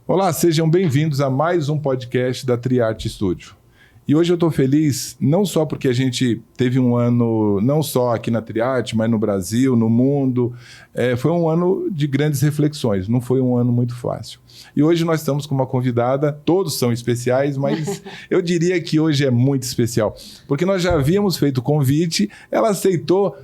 Olá, sejam bem-vindos a mais um podcast da Triarte Studio. E hoje eu estou feliz não só porque a gente teve um ano, não só aqui na Triarte, mas no Brasil, no mundo. Foi um ano de grandes reflexões, não foi um ano muito fácil. E hoje nós estamos com uma convidada, todos são especiais, mas eu diria que hoje é muito especial, porque nós já havíamos feito o convite, ela aceitou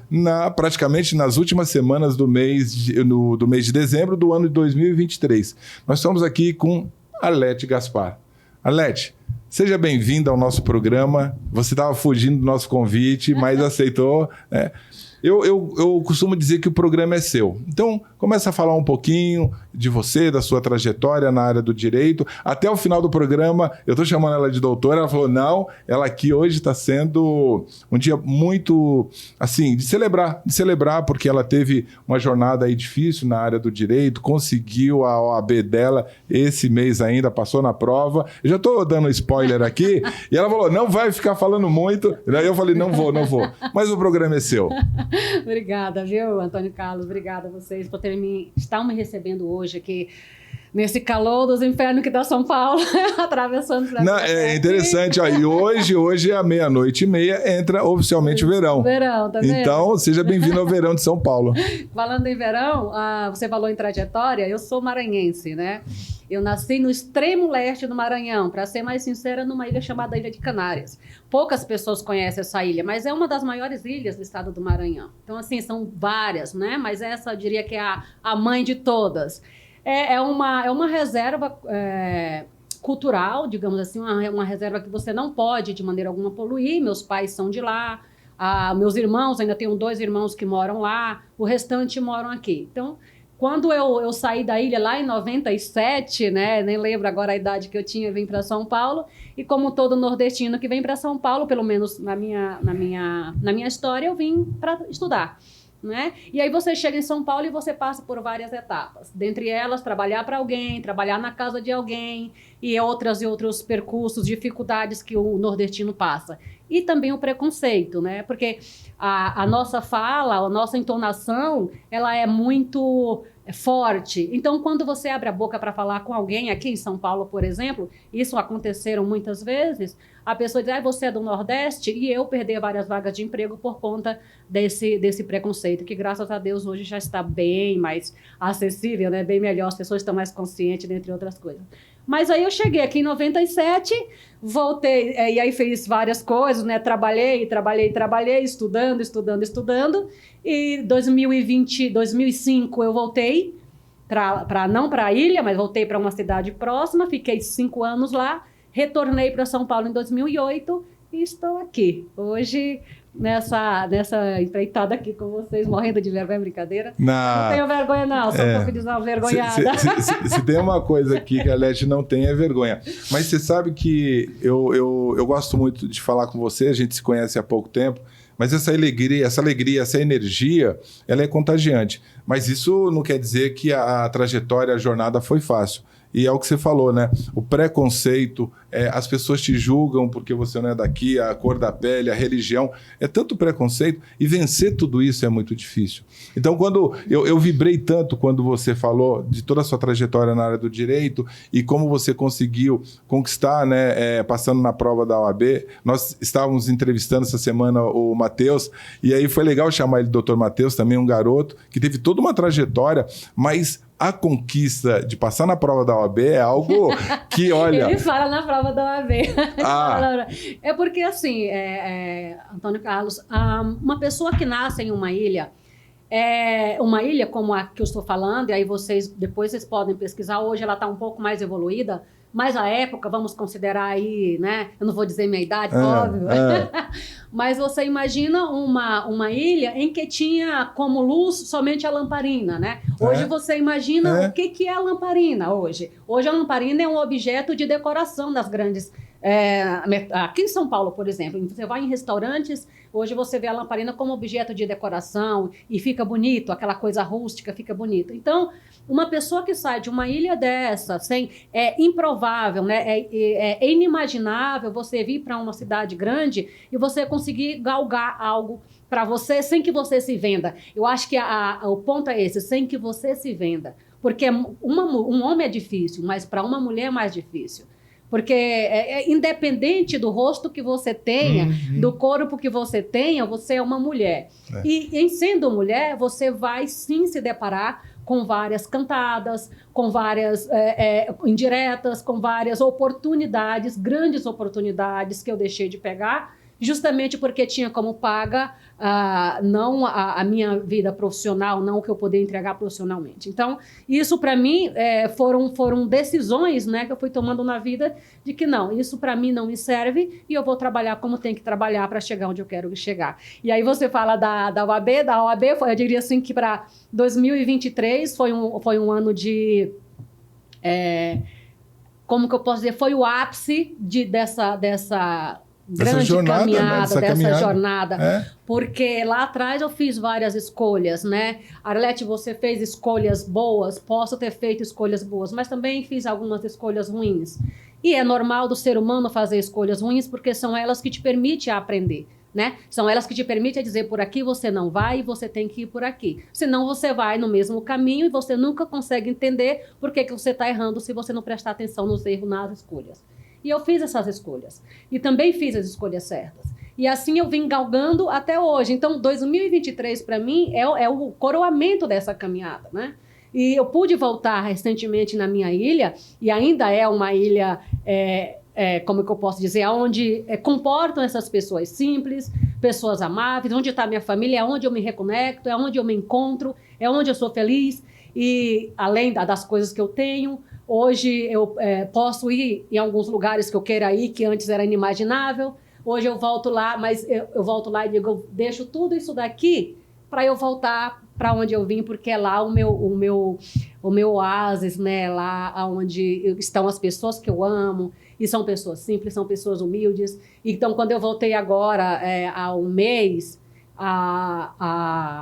praticamente nas últimas semanas do mês de dezembro do ano de 2023. Nós estamos aqui com Arlete Gaspar. Arlete, seja bem-vinda ao nosso programa. Você estava fugindo do nosso convite, mas aceitou. Eu costumo dizer que o programa é seu. Então, começa a falar um pouquinho de você, da sua trajetória na área do direito. Até o final do programa, eu estou chamando ela de doutora, ela falou, não, ela aqui hoje está sendo um dia muito, assim, de celebrar, porque ela teve uma jornada aí difícil na área do direito, conseguiu a OAB dela esse mês ainda, passou na prova. Eu já estou dando spoiler aqui, e ela falou, não vai ficar falando muito. Daí eu falei, não vou. Mas o programa é seu. Obrigada, viu, Antônio Carlos? Obrigada a vocês por estar me recebendo hoje aqui, nesse calor dos infernos que dá São Paulo, atravessando. É interessante, ó, e hoje à 00:30 entra oficialmente o verão. Verão, tá vendo? Então, seja bem-vindo ao verão de São Paulo. Falando em verão, você falou em trajetória, eu sou maranhense, né? Eu nasci no extremo leste do Maranhão, para ser mais sincera, numa ilha chamada Ilha de Canárias. Poucas pessoas conhecem essa ilha, mas é uma das maiores ilhas do estado do Maranhão. Então, assim, são várias, né? Mas essa, eu diria que é a mãe de todas. É uma reserva cultural, digamos assim, uma reserva que você não pode, de maneira alguma, poluir. Meus pais são de lá, meus irmãos, ainda tenho 2 irmãos que moram lá, o restante moram aqui. Então, quando eu saí da ilha lá em 97, né, nem lembro agora a idade que eu tinha, vim para São Paulo, e como todo nordestino que vem para São Paulo, pelo menos na minha história, eu vim para estudar. Né? E aí você chega em São Paulo e você passa por várias etapas. Dentre elas, trabalhar para alguém, trabalhar na casa de alguém e outros percursos, dificuldades que o nordestino passa. E também o preconceito, né? Porque a nossa fala, a nossa entonação, ela é muito forte. Então, quando você abre a boca para falar com alguém aqui em São Paulo, por exemplo, isso aconteceram muitas vezes, a pessoa diz, você é do Nordeste, e eu perder várias vagas de emprego por conta desse preconceito, que graças a Deus hoje já está bem mais acessível, né? Bem melhor, as pessoas estão mais conscientes, entre outras coisas. Mas aí eu cheguei aqui em 97, voltei, e aí fiz várias coisas, né? Trabalhei, estudando, e 2005 eu voltei, não para a ilha, mas voltei para uma cidade próxima, fiquei 5 anos lá, retornei para São Paulo em 2008 e estou aqui. Hoje, nessa empreitada aqui com vocês, morrendo de vergonha, brincadeira. Não tenho vergonha não, sou um pouco desenvergonhada. Se tem uma coisa aqui que a Arlete não tem, é vergonha. Mas você sabe que eu gosto muito de falar com você, a gente se conhece há pouco tempo, mas essa alegria, essa energia, ela é contagiante. Mas isso não quer dizer que a trajetória, a jornada foi fácil. E é o que você falou, né? O preconceito, as pessoas te julgam porque você não é daqui, a cor da pele, a religião, é tanto preconceito, e vencer tudo isso é muito difícil. Então, quando eu vibrei tanto quando você falou de toda a sua trajetória na área do direito e como você conseguiu conquistar, né, passando na prova da OAB. Nós estávamos entrevistando essa semana o Matheus, e aí foi legal chamar ele de Dr. Matheus, também um garoto que teve toda uma trajetória, mas a conquista de passar na prova da OAB é algo que, olha... Ele fala na prova da OAB. É porque, assim, Antônio Carlos, uma pessoa que nasce em uma ilha como a que eu estou falando, e aí depois vocês podem pesquisar, hoje ela está um pouco mais evoluída, mas a época, vamos considerar aí, né? Eu não vou dizer minha idade, óbvio. Mas você imagina uma ilha em que tinha como luz somente a lamparina, né? Hoje você imagina o que é a lamparina hoje. Hoje a lamparina é um objeto de decoração das grandes... aqui em São Paulo, por exemplo, você vai em restaurantes, hoje você vê a lamparina como objeto de decoração e fica bonito, aquela coisa rústica fica bonito. Então, uma pessoa que sai de uma ilha dessa, é improvável, né? É inimaginável você vir para uma cidade grande e você conseguir galgar algo para você sem que você se venda. Eu acho que o ponto é esse, sem que você se venda. Porque um homem é difícil, mas para uma mulher é mais difícil. Porque independente do rosto que você tenha, do corpo que você tenha, você é uma mulher. E em sendo mulher, você vai sim se deparar com várias cantadas, com várias indiretas, com várias oportunidades, grandes oportunidades que eu deixei de pegar, justamente porque tinha como paga não a minha vida profissional, não o que eu poderia entregar profissionalmente. Então, isso para mim foram decisões, né, que eu fui tomando na vida de que não, isso para mim não me serve e eu vou trabalhar como tem que trabalhar para chegar onde eu quero chegar. E aí você fala da OAB, eu diria assim que para 2023 foi um ano de... como que eu posso dizer? Foi o ápice dessa grande jornada, caminhada, né? dessa jornada. Porque lá atrás eu fiz várias escolhas, né? Arlete, você fez escolhas boas, posso ter feito escolhas boas, mas também fiz algumas escolhas ruins. E é normal do ser humano fazer escolhas ruins, porque são elas que te permitem aprender, né? São elas que te permitem dizer por aqui você não vai e você tem que ir por aqui. Senão você vai no mesmo caminho e você nunca consegue entender por que você está errando se você não prestar atenção nos erros, nas escolhas. E eu fiz essas escolhas. E também fiz as escolhas certas. E assim eu vim galgando até hoje. Então, 2023, para mim, é o coroamento dessa caminhada, né? E eu pude voltar recentemente na minha ilha, e ainda é uma ilha, como que eu posso dizer, onde comportam essas pessoas simples, pessoas amáveis, onde está a minha família, é onde eu me reconecto, é onde eu me encontro, é onde eu sou feliz. E além das coisas que eu tenho, hoje eu posso ir em alguns lugares que eu queira ir, que antes era inimaginável. Hoje eu volto lá, mas eu volto lá e digo, eu deixo tudo isso daqui para eu voltar para onde eu vim, porque é lá o meu oásis, né? Lá onde estão as pessoas que eu amo, e são pessoas simples, são pessoas humildes. Então, quando eu voltei agora, há um mês,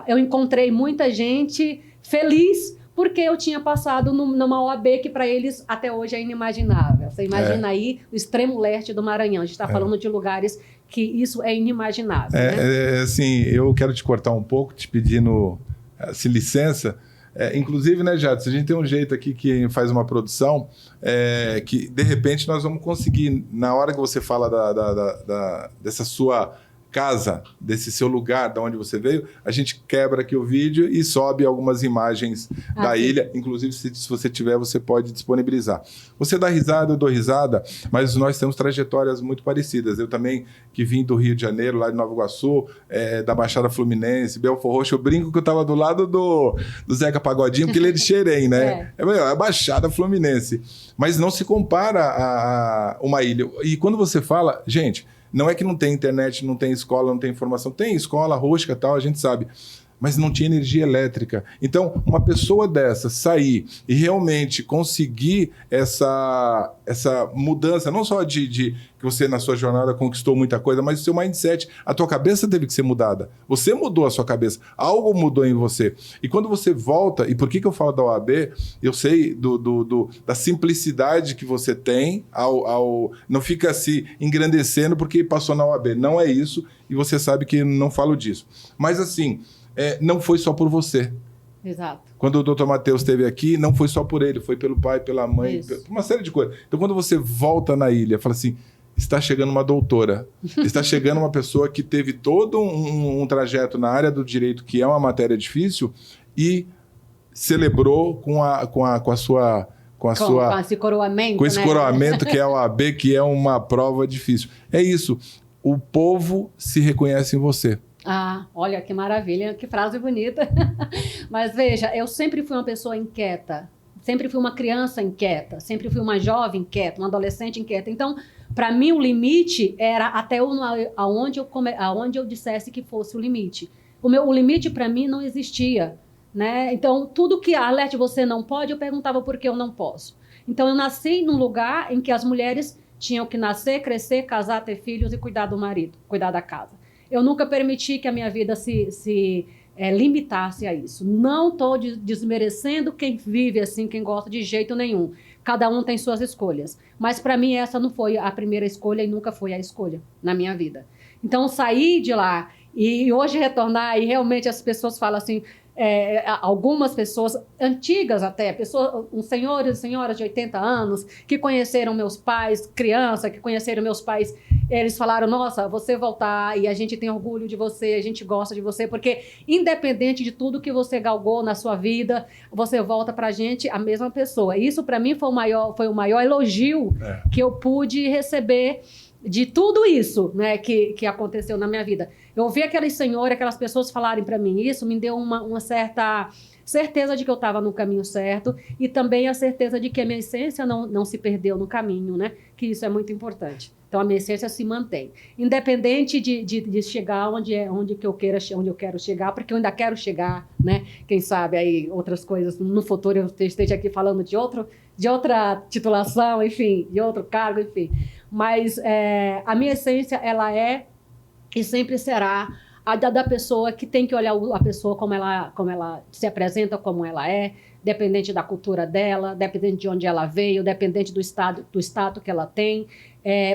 eu encontrei muita gente feliz, porque eu tinha passado numa OAB que para eles até hoje é inimaginável. Você imagina aí o extremo leste do Maranhão. A gente está falando de lugares que isso é inimaginável. Né? Assim, eu quero te cortar um pouco, te pedindo licença. Inclusive, né, Jadson, a gente tem um jeito aqui que faz uma produção que, de repente, nós vamos conseguir, na hora que você fala dessa sua casa, desse seu lugar, de onde você veio, a gente quebra aqui o vídeo e sobe algumas imagens da ilha. Inclusive, se você tiver, você pode disponibilizar. Você dá risada, eu dou risada, mas nós temos trajetórias muito parecidas. Eu também, que vim do Rio de Janeiro, lá de Nova Iguaçu, da Baixada Fluminense, Belfor Roxo, eu brinco que eu estava do lado do Zeca Pagodinho, porque ele é de Xerém, né? É a Baixada Fluminense. Mas não se compara a uma ilha. E quando você fala, gente... Não é que não tem internet, não tem escola, não tem informação. Tem escola, rosca e tal, a gente sabe. Mas não tinha energia elétrica. Então, uma pessoa dessa sair e realmente conseguir essa mudança, não só de que você na sua jornada conquistou muita coisa, mas o seu mindset, a tua cabeça teve que ser mudada. Você mudou a sua cabeça, algo mudou em você. E quando você volta, e por que eu falo da OAB? Eu sei da simplicidade que você tem, não fica se engrandecendo porque passou na OAB. Não é isso, e você sabe que não falo disso. Mas assim... não foi só por você. Exato. Quando o Dr. Matheus esteve aqui, não foi só por ele, foi pelo pai, pela mãe, por uma série de coisas. Então, quando você volta na ilha, fala assim, está chegando uma doutora, está chegando uma pessoa que teve todo um trajeto na área do direito, que é uma matéria difícil, e celebrou com esse coroamento, né? Coroamento que é a OAB, que é uma prova difícil. É isso. O povo se reconhece em você. Olha que maravilha, que frase bonita. Mas veja, eu sempre fui uma pessoa inquieta, sempre fui uma criança inquieta, sempre fui uma jovem inquieta, uma adolescente inquieta. Então, para mim, o limite era até aonde eu dissesse que fosse o limite. O limite, para mim, não existia. Né? Então, tudo que, Arlete, você não pode, eu perguntava por que eu não posso. Então, eu nasci num lugar em que as mulheres tinham que nascer, crescer, casar, ter filhos e cuidar do marido, cuidar da casa. Eu nunca permiti que a minha vida se limitasse a isso. Não estou desmerecendo quem vive assim, quem gosta, de jeito nenhum. Cada um tem suas escolhas. Mas, para mim, essa não foi a primeira escolha e nunca foi a escolha na minha vida. Então, sair de lá e hoje retornar, e realmente as pessoas falam assim, algumas pessoas antigas até, uns senhores e senhoras de 80 anos que conheceram meus pais, criança, que conheceram meus pais, eles falaram, nossa, você voltar e a gente tem orgulho de você, a gente gosta de você, porque independente de tudo que você galgou na sua vida, você volta pra gente a mesma pessoa. Isso para mim foi o maior elogio que eu pude receber de tudo isso, né, que aconteceu na minha vida. Eu ouvi aquelas senhoras, aquelas pessoas falarem para mim isso, me deu uma certa certeza de que eu estava no caminho certo e também a certeza de que a minha essência não se perdeu no caminho, né, que isso é muito importante. Então, a minha essência se mantém. Independente de chegar onde eu quero chegar, porque eu ainda quero chegar, né? Quem sabe aí outras coisas no futuro eu esteja aqui falando de outra titulação, enfim, de outro cargo, enfim. Mas a minha essência, ela é e sempre será a da pessoa que tem que olhar a pessoa como ela se apresenta, como ela é, dependente da cultura dela, dependente de onde ela veio, dependente do status que ela tem.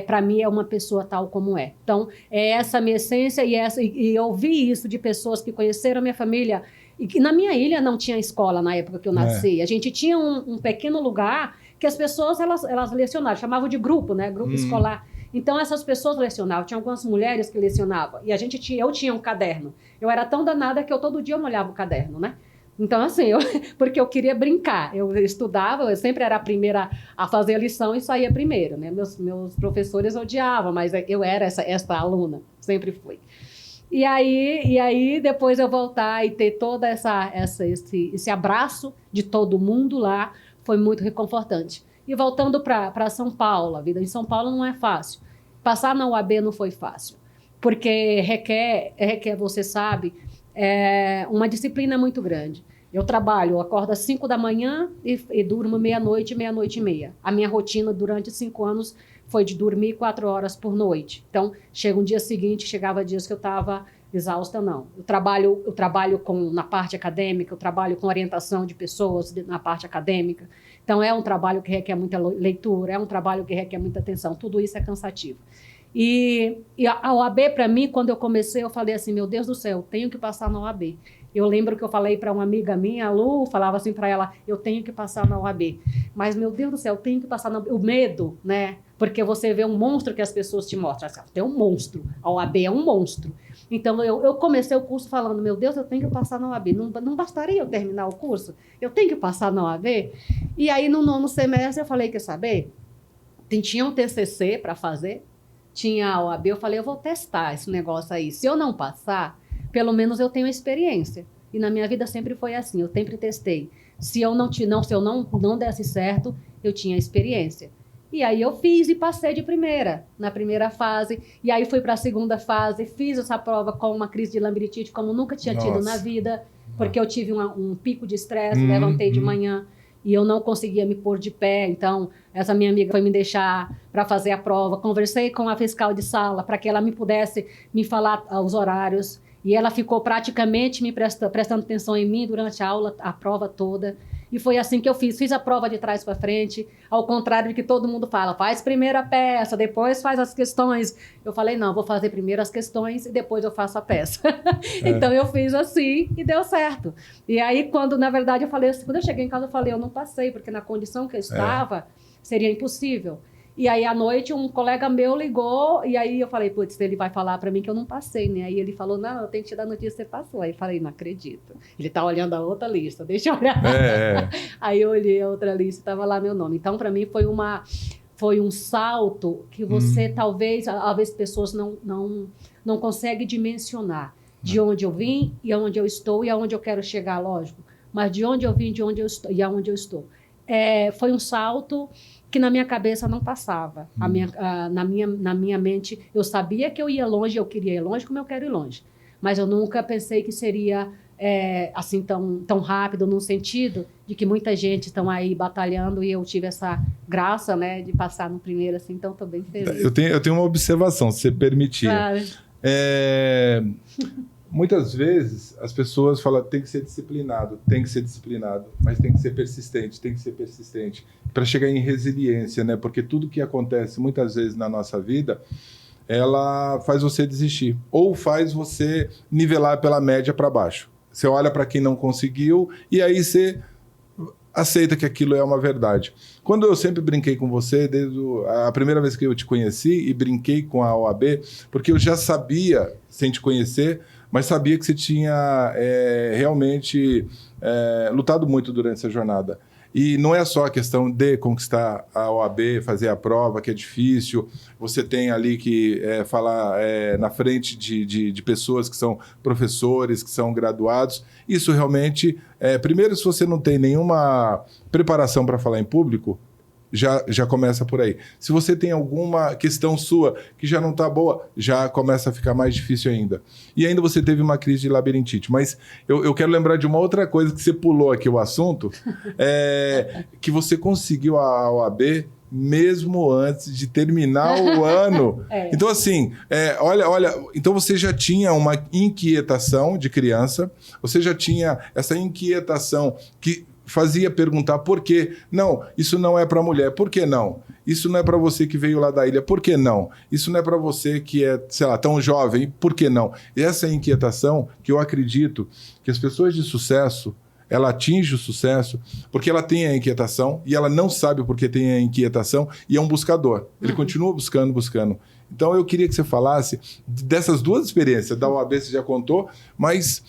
Para mim, é uma pessoa tal como é. Então, é essa a minha essência e eu ouvi isso de pessoas que conheceram a minha família. E que na minha ilha não tinha escola na época que eu nasci. A gente tinha um pequeno lugar que as pessoas, elas lecionavam, chamavam de grupo, né? Grupo escolar. Então, essas pessoas lecionavam. Tinha algumas mulheres que lecionavam. E eu tinha um caderno. Eu era tão danada que todo dia eu molhava o caderno, né? Então, assim, porque eu queria brincar. Eu estudava, eu sempre era a primeira a fazer a lição e saía primeiro, né? Meus professores odiavam, mas eu era essa aluna, sempre fui. E aí, depois eu voltar e ter todo esse abraço de todo mundo lá, foi muito reconfortante. E voltando para São Paulo, a vida em São Paulo não é fácil. Passar na UAB não foi fácil, porque requer, você sabe, uma disciplina muito grande. Eu acordo às 5 da manhã e durmo meia-noite e meia. A minha rotina durante 5 anos foi de dormir 4 horas por noite. Então, chega um dia seguinte, chegava dias que eu estava exausta, não. Eu trabalho na parte acadêmica, eu trabalho com orientação de pessoas na parte acadêmica. Então, é um trabalho que requer muita leitura, é um trabalho que requer muita atenção. Tudo isso é cansativo. E a OAB, para mim, quando eu comecei, eu falei assim, meu Deus do céu, eu tenho que passar na OAB. Eu lembro que eu falei para uma amiga minha, a Lu, falava assim para ela, eu tenho que passar na OAB. Mas, meu Deus do céu, eu tenho que passar na OAB. O medo, né? Porque você vê um monstro que as pessoas te mostram. Assim, tem um monstro. A OAB é um monstro. Então, eu comecei o curso falando, meu Deus, eu tenho que passar na OAB. Não bastaria eu terminar o curso? Eu tenho que passar na OAB? E aí, no 9º semestre, eu falei, quer saber? Tinha um TCC para fazer, tinha a OAB, eu falei, eu vou testar esse negócio aí. Se eu não passar, pelo menos eu tenho experiência. E na minha vida sempre foi assim, eu sempre testei. Se eu não desse certo, eu tinha experiência. E aí eu fiz e passei de primeira, na primeira fase. E aí fui para a segunda fase, fiz essa prova com uma crise de labirintite como nunca tinha tido na vida, porque eu tive um pico de estresse, levantei de manhã e eu não conseguia me pôr de pé. Então, essa minha amiga foi me deixar para fazer a prova. Conversei com a fiscal de sala para que ela me pudesse me falar os horários. E ela ficou praticamente me prestando atenção em mim durante a aula, a prova toda. E foi assim que eu fiz. Fiz a prova de trás para frente, ao contrário do que todo mundo fala. Faz primeiro a peça, depois faz as questões. Eu falei, não, vou fazer primeiro as questões e depois eu faço a peça. Então, eu fiz assim e deu certo. E aí, na verdade, eu falei assim, quando eu cheguei em casa, eu falei, eu não passei, porque na condição que eu estava, seria impossível. E aí, à noite, um colega meu ligou, e aí eu falei, putz, ele vai falar para mim que eu não passei, né? Aí ele falou, não, eu tenho que te dar notícia que você passou. Aí eu falei, não acredito. Ele tá olhando a outra lista, deixa eu olhar. Aí eu olhei a outra lista, estava lá meu nome. Então, para mim, foi um salto que você, talvez, às vezes, pessoas não conseguem dimensionar de onde eu vim e aonde eu estou e aonde eu quero chegar, lógico. Mas de onde eu vim, de onde eu estou e aonde eu estou. Foi um salto que na minha cabeça não passava. Na minha mente, eu sabia que eu ia longe, eu queria ir longe como eu quero ir longe. Mas eu nunca pensei que seria assim tão rápido, no sentido de que muita gente está aí batalhando e eu tive essa graça, né, de passar no primeiro, assim, então estou bem feliz. Eu tenho uma observação, se você permitir. Claro. Muitas vezes as pessoas falam tem que ser disciplinado, mas tem que ser persistente para chegar em resiliência, né? Porque tudo que acontece muitas vezes na nossa vida, ela faz você desistir ou faz você nivelar pela média para baixo. Você olha para quem não conseguiu e aí você aceita que aquilo é uma verdade. Quando eu sempre brinquei com você, desde a primeira vez que eu te conheci, e brinquei com a OAB, porque eu já sabia, sem te conhecer, mas sabia que você tinha realmente lutado muito durante essa jornada. E não é só a questão de conquistar a OAB, fazer a prova, que é difícil. Você tem ali que falar na frente de pessoas que são professores, que são graduados. Isso realmente... primeiro, se você não tem nenhuma preparação para falar em público, já começa por aí. Se você tem alguma questão sua que já não está boa, já começa a ficar mais difícil ainda. E ainda você teve uma crise de labirintite. Mas eu quero lembrar de uma outra coisa que você pulou aqui o assunto, que você conseguiu a OAB mesmo antes de terminar o ano. Então, assim, olha, então você já tinha uma inquietação de criança, você já tinha essa inquietação que fazia perguntar por quê. Não, isso não é para mulher. Por que não? Isso não é para você que veio lá da ilha. Por que não? Isso não é para você que é, sei lá, tão jovem. Por que não? E essa inquietação que eu acredito que as pessoas de sucesso, ela atinge o sucesso porque ela tem a inquietação e ela não sabe por que tem a inquietação e é um buscador. Ele continua buscando. Então eu queria que você falasse dessas duas experiências. Da OAB você já contou, mas...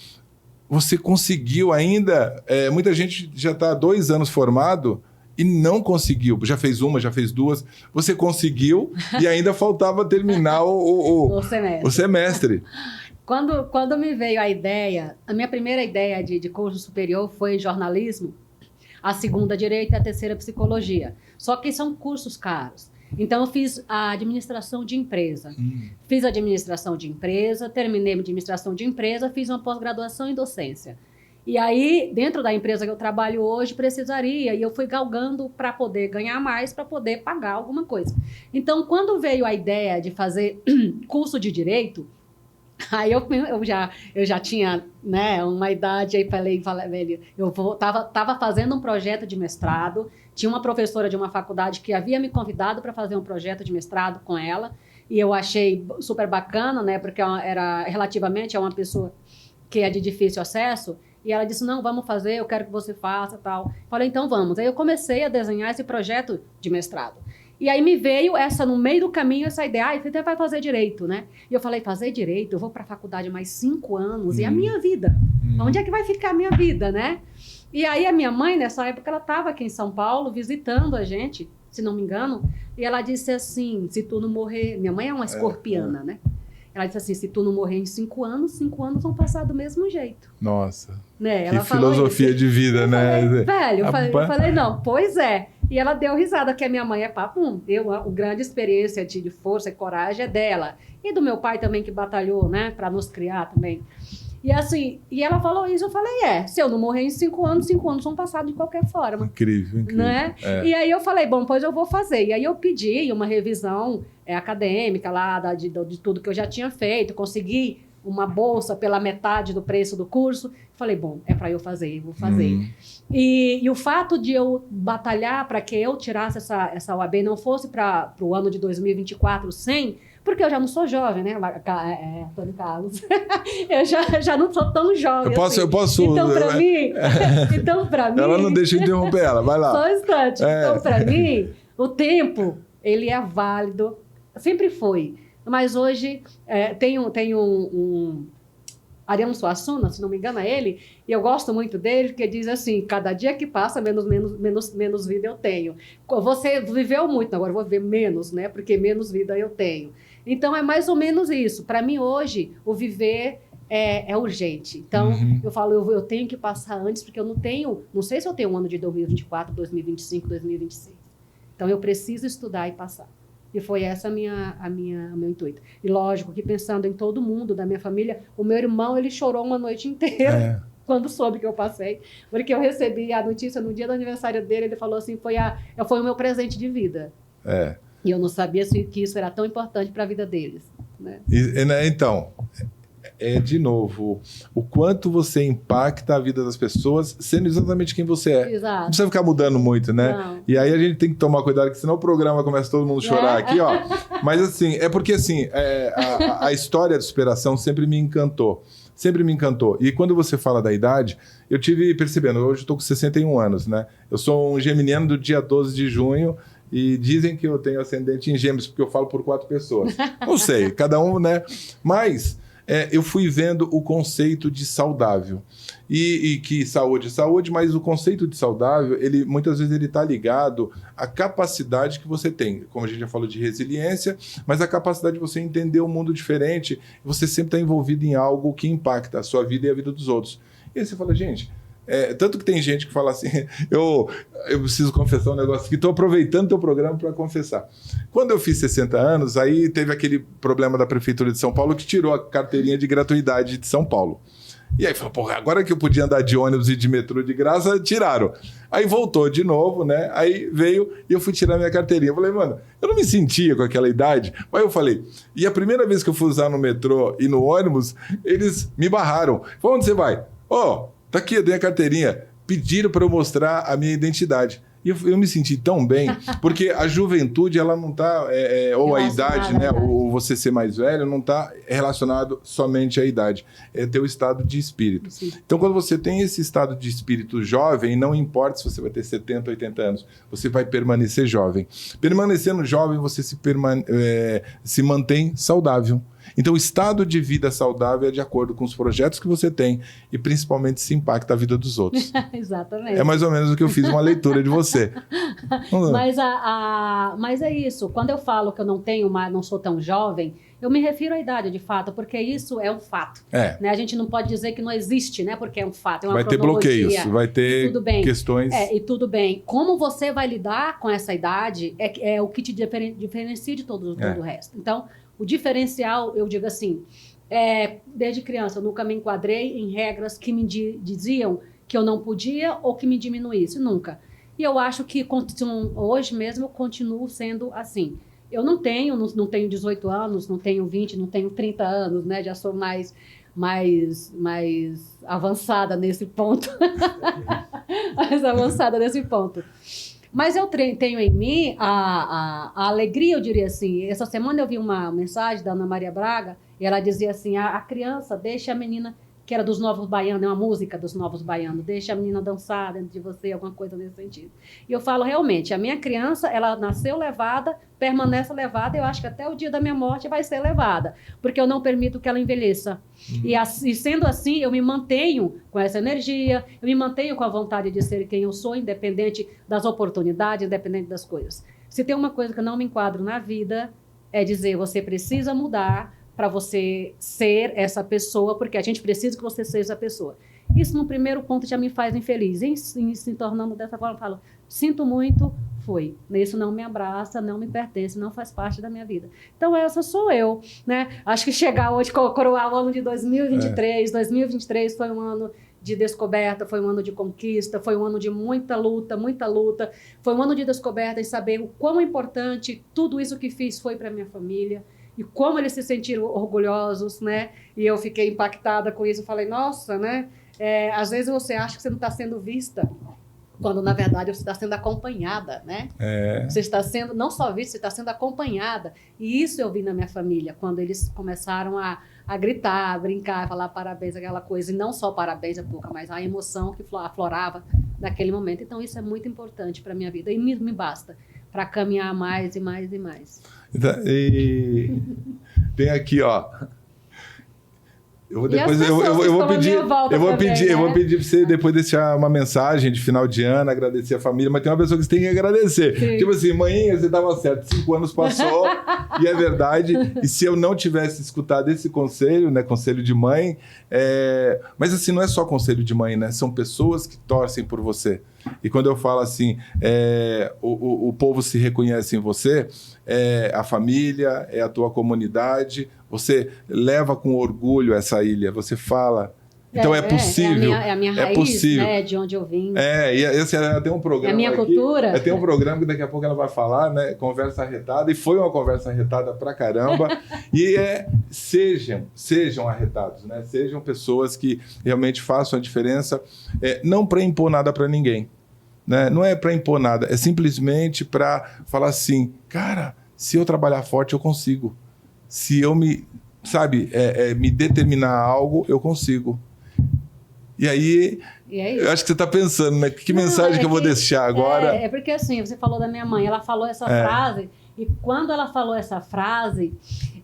você conseguiu ainda... muita gente já está há 2 anos formado e não conseguiu. Já fez uma, já fez 2. Você conseguiu e ainda faltava terminar o semestre. Quando me veio a ideia, a minha primeira ideia de curso superior foi jornalismo, a segunda direito e a terceira psicologia. Só que são cursos caros. Então, eu fiz a administração de empresa. Fiz administração de empresa, terminei a administração de empresa, fiz uma pós-graduação em docência. E aí, dentro da empresa que eu trabalho hoje, precisaria, e eu fui galgando para poder ganhar mais, para poder pagar alguma coisa. Então, quando veio a ideia de fazer curso de direito, aí eu já tinha, né, uma idade, aí falei tava fazendo um projeto de mestrado, tinha uma professora de uma faculdade que havia me convidado para fazer um projeto de mestrado com ela, e eu achei super bacana, né, porque era relativamente a uma pessoa que é de difícil acesso, e ela disse, não, vamos fazer, eu quero que você faça, tal. Falei, então vamos. Aí eu comecei a desenhar esse projeto de mestrado. E aí me veio no meio do caminho, essa ideia, você até vai fazer direito, né? E eu falei, fazer direito, eu vou para a faculdade mais 5 anos, e a minha vida? Onde é que vai ficar a minha vida, né? E aí a minha mãe, nessa época, ela estava aqui em São Paulo, visitando a gente, se não me engano, e ela disse assim, se tu não morrer... Minha mãe é uma escorpiana, né? Ela disse assim, se tu não morrer em 5 anos, 5 anos vão passar do mesmo jeito. Nossa, né? Ela que filosofia isso. De vida, né? Velho, eu falei, não, pois é. E ela deu risada, que a minha mãe é papum. A grande experiência de força e coragem é dela. E do meu pai também, que batalhou, né, para nos criar também. E assim, e ela falou isso, eu falei, se eu não morrer em 5 anos, 5 anos vão passar de qualquer forma. Incrível. Né? E aí eu falei, bom, pois eu vou fazer. E aí eu pedi uma revisão acadêmica lá de tudo que eu já tinha feito, consegui uma bolsa pela metade do preço do curso. Falei, bom, é para eu fazer, eu vou fazer. E o fato de eu batalhar para que eu tirasse essa OAB não fosse para o ano de 2024 sem... Porque eu já não sou jovem, né, Antônio Carlos? Eu já não sou tão jovem. Eu posso... Então, para mim... Ela não deixa eu interromper ela, vai lá. Só um instante. Então, para mim, o tempo, ele é válido. Sempre foi. Mas hoje, tem um Ariano Suassuna, se não me engano, é ele, e eu gosto muito dele, que diz assim, cada dia que passa, menos vida eu tenho. Você viveu muito, agora eu vou viver menos, né? Porque menos vida eu tenho. Então, é mais ou menos isso. Para mim, hoje, o viver é urgente. Então, eu falo, eu tenho que passar antes, porque eu não sei se eu tenho um ano de 2024, 2025, 2026. Então, eu preciso estudar e passar. E foi essa o meu intuito. E lógico que pensando em todo mundo da minha família, o meu irmão, ele chorou uma noite inteira quando soube que eu passei. Porque eu recebi a notícia no dia do aniversário dele, ele falou assim, foi o meu presente de vida. E eu não sabia que isso era tão importante para a vida deles. Né? Então, de novo, o quanto você impacta a vida das pessoas sendo exatamente quem você é. Exato. Não precisa ficar mudando muito, né? Não. E aí a gente tem que tomar cuidado, porque senão o programa começa todo mundo a chorar aqui, ó. Mas assim, porque assim, a história de superação sempre me encantou. sempre me encantou. E quando você fala da idade, eu tive percebendo, hoje eu estou com 61 anos, né? Eu sou um geminiano do dia 12 de junho e dizem que eu tenho ascendente em Gêmeos, porque eu falo por 4 pessoas. Não sei, cada um, né? Mas eu fui vendo o conceito de saudável. E que saúde é saúde, mas o conceito de saudável, muitas vezes ele está ligado à capacidade que você tem. Como a gente já falou de resiliência, mas a capacidade de você entender um mundo diferente. Você sempre está envolvido em algo que impacta a sua vida e a vida dos outros. E aí você fala, gente... tanto que tem gente que fala assim, eu preciso confessar um negócio aqui, estou aproveitando teu programa para confessar. Quando eu fiz 60 anos, aí teve aquele problema da Prefeitura de São Paulo que tirou a carteirinha de gratuidade de São Paulo. E aí falou, porra, agora que eu podia andar de ônibus e de metrô de graça, tiraram. Aí voltou de novo, né? Aí veio e eu fui tirar minha carteirinha. Eu falei, mano, eu não me sentia com aquela idade. Mas eu falei, e a primeira vez que eu fui usar no metrô e no ônibus, eles me barraram. Falei, onde você vai? Tá aqui, eu dei a carteirinha. Pediram para eu mostrar a minha identidade. E eu me senti tão bem, porque a juventude, ela não está, ou a idade, né, ou você ser mais velho, não está relacionado somente à idade. É teu estado de espírito. Sim. Então, quando você tem esse estado de espírito jovem, não importa se você vai ter 70, 80 anos, você vai permanecer jovem. Permanecendo jovem, você se mantém saudável. Então, o estado de vida saudável é de acordo com os projetos que você tem e, principalmente, se impacta a vida dos outros. Exatamente. É mais ou menos o que eu fiz uma leitura de você. Mas é isso. Quando eu falo que eu não sou tão jovem, eu me refiro à idade, de fato, porque isso é um fato. Né? A gente não pode dizer que não existe, né? Porque é um fato. É uma vai ter bloqueios, vai ter questões. E tudo bem. Como você vai lidar com essa idade é o que te diferencia de todo o resto. Então, o diferencial, eu digo assim, desde criança eu nunca me enquadrei em regras que me diziam que eu não podia ou que me diminuísse, nunca. E eu acho que hoje mesmo eu continuo sendo assim. Eu não tenho 18 anos, não tenho 20, não tenho 30 anos, né? Já sou mais avançada nesse ponto. Mais avançada nesse ponto. Mas eu tenho em mim a alegria, eu diria assim. Essa semana eu vi uma mensagem da Ana Maria Braga, e ela dizia assim, a criança deixa a menina, que era dos Novos Baianos, é uma música dos Novos Baianos, deixa a menina dançar dentro de você, alguma coisa nesse sentido. E eu falo, realmente, a minha criança, ela nasceu levada, permanece levada, eu acho que até o dia da minha morte vai ser levada, porque eu não permito que ela envelheça. E sendo assim, eu me mantenho com essa energia, eu me mantenho com a vontade de ser quem eu sou, independente das oportunidades, independente das coisas. Se tem uma coisa que eu não me enquadro na vida, é dizer, você precisa mudar para você ser essa pessoa, porque a gente precisa que você seja essa pessoa. Isso, no primeiro ponto, já me faz infeliz. Em se tornando dessa forma, eu falo, sinto muito, foi. Isso não me abraça, não me pertence, não faz parte da minha vida. Então, essa sou eu, né? Acho que chegar hoje, coroar o ano de 2023, 2023 foi um ano de descoberta, foi um ano de conquista, foi um ano de muita luta, foi um ano de descoberta e saber o quão importante tudo isso que fiz foi para minha família, e como eles se sentiram orgulhosos, né? E eu fiquei impactada com isso. Falei, nossa, né? Às vezes você acha que você não está sendo vista, quando, na verdade, você está sendo acompanhada, né? Você está sendo, não só vista, você está sendo acompanhada. E isso eu vi na minha família, quando eles começaram a gritar, a brincar, a falar parabéns, aquela coisa. E não só parabéns, mas a emoção que aflorava naquele momento. Então, isso é muito importante para a minha vida. E me basta para caminhar mais e mais e mais. Tem aqui, ó. Eu vou pedir para você depois deixar uma mensagem de final de ano, agradecer a família, mas tem uma pessoa que você tem que agradecer. Sim. Tipo assim, mãinha, você estava certo, 5 anos passou, e é verdade. E se eu não tivesse escutado esse conselho, né, conselho de mãe, mas assim, não é só conselho de mãe, né? São pessoas que torcem por você. E quando eu falo assim, o povo se reconhece em você, a família, é a tua comunidade, você leva com orgulho essa ilha, você fala. Então é possível. É a minha raiz, possível. Né, de onde eu vim. E assim, ela tem um programa. É a minha aqui, cultura. Tem um programa que daqui a pouco ela vai falar, né? Conversa arretada, e foi uma conversa arretada pra caramba. E sejam arretados, né? Sejam pessoas que realmente façam a diferença, não para impor nada para ninguém. Né? Não é para impor nada, é simplesmente para falar assim, cara, se eu trabalhar forte, eu consigo. Se eu me sabe, me determinar algo, eu consigo. E aí, eu acho que você está pensando, né? Que mensagem que eu vou deixar agora? É porque assim, você falou da minha mãe, ela falou essa frase, e quando ela falou essa frase,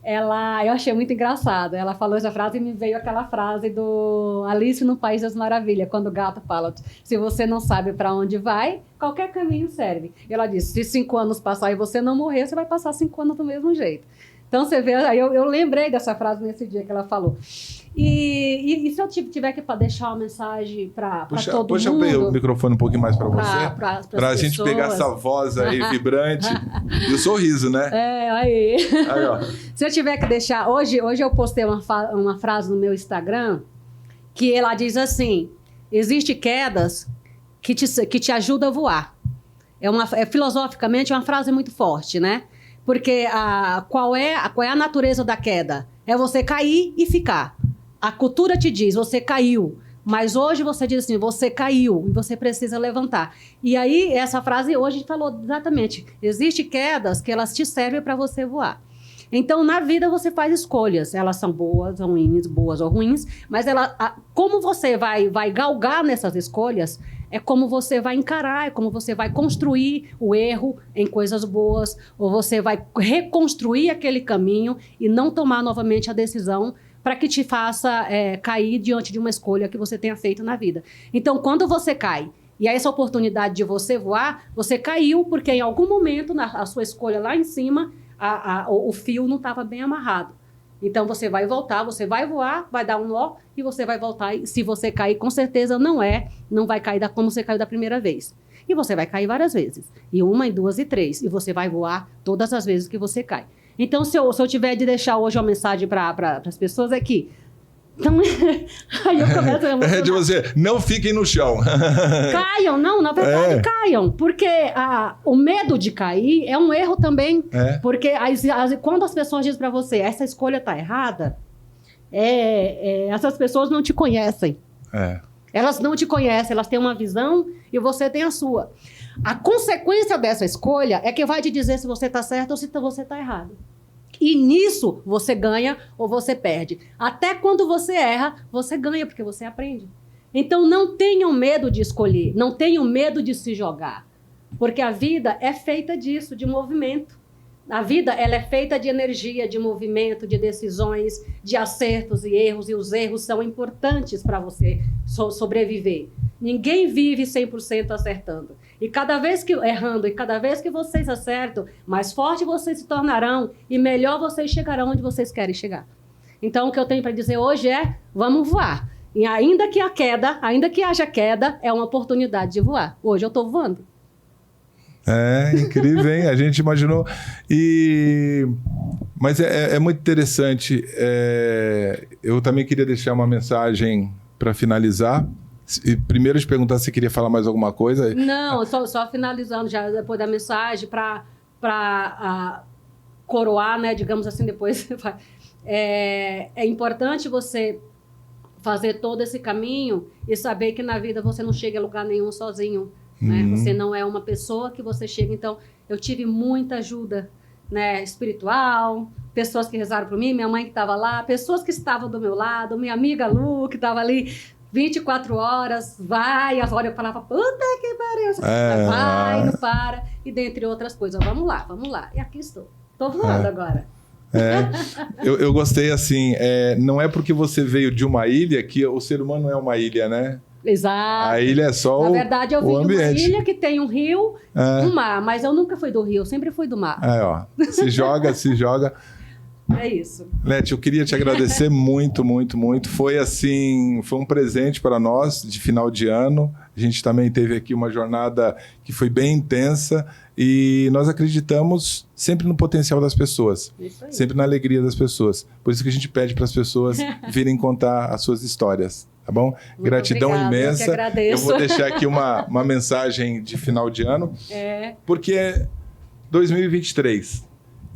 eu achei muito engraçado. Ela falou essa frase e me veio aquela frase do Alice no País das Maravilhas, quando o gato fala, se você não sabe para onde vai, qualquer caminho serve. E ela disse, se 5 anos passar e você não morrer, você vai passar 5 anos do mesmo jeito. Então, você vê, eu lembrei dessa frase nesse dia que ela falou. E se eu tiver que deixar uma mensagem para todo mundo... Puxa o microfone um pouquinho mais para você, para a gente pegar essa voz aí vibrante e o sorriso, né? Aí. Aí, ó. Se eu tiver que deixar... Hoje eu postei uma frase no meu Instagram que ela diz assim, existem quedas que te ajudam a voar. Filosoficamente, é uma frase muito forte, né? Porque qual é a natureza da queda? É você cair e ficar. A cultura te diz, você caiu. Mas hoje você diz assim, você caiu e você precisa levantar. E aí, essa frase hoje a gente falou exatamente. Existem quedas que elas te servem para você voar. Então, na vida você faz escolhas. Elas são boas ou ruins. Mas como você vai galgar nessas escolhas, é como você vai encarar, é como você vai construir o erro em coisas boas, ou você vai reconstruir aquele caminho e não tomar novamente a decisão para que te faça cair diante de uma escolha que você tenha feito na vida. Então, quando você cai, e essa oportunidade de você voar, você caiu porque em algum momento, a sua escolha lá em cima, o fio não estava bem amarrado. Então, você vai voltar, você vai voar, vai dar um nó e você vai voltar. E se você cair, com certeza não vai cair como você caiu da primeira vez. E você vai cair várias vezes. E 1, e 2, e 3. E você vai voar todas as vezes que você cai. Então, se eu tiver de deixar hoje uma mensagem para as pessoas é que... Então, aí eu começo a emocionar. De você, não fiquem no chão. Caiam, não, na verdade caiam. Porque o medo de cair é um erro também. Porque quando as pessoas dizem para você, essa escolha está errada, essas pessoas não te conhecem. Elas não te conhecem, elas têm uma visão e você tem a sua. A consequência dessa escolha é que vai te dizer se você está certo ou se você está errado. E nisso, você ganha ou você perde. Até quando você erra, você ganha, porque você aprende. Então, não tenham medo de escolher. Não tenham medo de se jogar. Porque a vida é feita disso, de movimento. A vida ela é feita de energia, de movimento, de decisões, de acertos e erros. E os erros são importantes para você sobreviver. Ninguém vive 100% acertando. E cada vez que errando, e cada vez que vocês acertam, mais forte vocês se tornarão e melhor vocês chegarão onde vocês querem chegar. Então, o que eu tenho para dizer hoje é, vamos voar. E ainda que haja queda, é uma oportunidade de voar. Hoje eu estou voando. Incrível, hein? A gente imaginou. Mas é muito interessante. Eu também queria deixar uma mensagem para finalizar. Primeiro, te perguntar se você queria falar mais alguma coisa. Não, só finalizando já depois da mensagem para coroar, né? Digamos assim, depois. É importante você fazer todo esse caminho e saber que na vida você não chega a lugar nenhum sozinho. Né? Você não é uma pessoa que você chega. Então, eu tive muita ajuda, né, espiritual, pessoas que rezaram por mim, minha mãe que estava lá, pessoas que estavam do meu lado, minha amiga Lu, que estava ali 24 horas, vai, agora eu falava, puta que pariu, vai, não para, e dentre outras coisas, vamos lá, e aqui estou voando agora. Eu gostei assim, não é porque você veio de uma ilha que o ser humano é uma ilha, né? Exato. A ilha é só Na verdade, eu vim de uma ilha que tem um rio, um mar, mas eu nunca fui do rio, eu sempre fui do mar. Se joga. É isso. Leti, eu queria te agradecer muito, muito, muito. Foi um presente para nós de final de ano. A gente também teve aqui uma jornada que foi bem intensa e nós acreditamos sempre no potencial das pessoas, sempre na alegria das pessoas. Por isso que a gente pede para as pessoas virem contar as suas histórias, tá bom? Muito gratidão imensa. Eu que agradeço. Eu vou deixar aqui uma mensagem de final de ano, porque é 2023.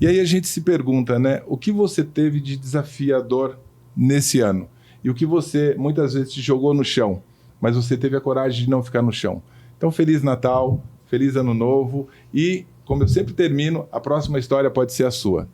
E aí a gente se pergunta, né? O que você teve de desafiador nesse ano? E o que você, muitas vezes, te jogou no chão, mas você teve a coragem de não ficar no chão. Então, Feliz Natal, Feliz Ano Novo e, como eu sempre termino, a próxima história pode ser a sua.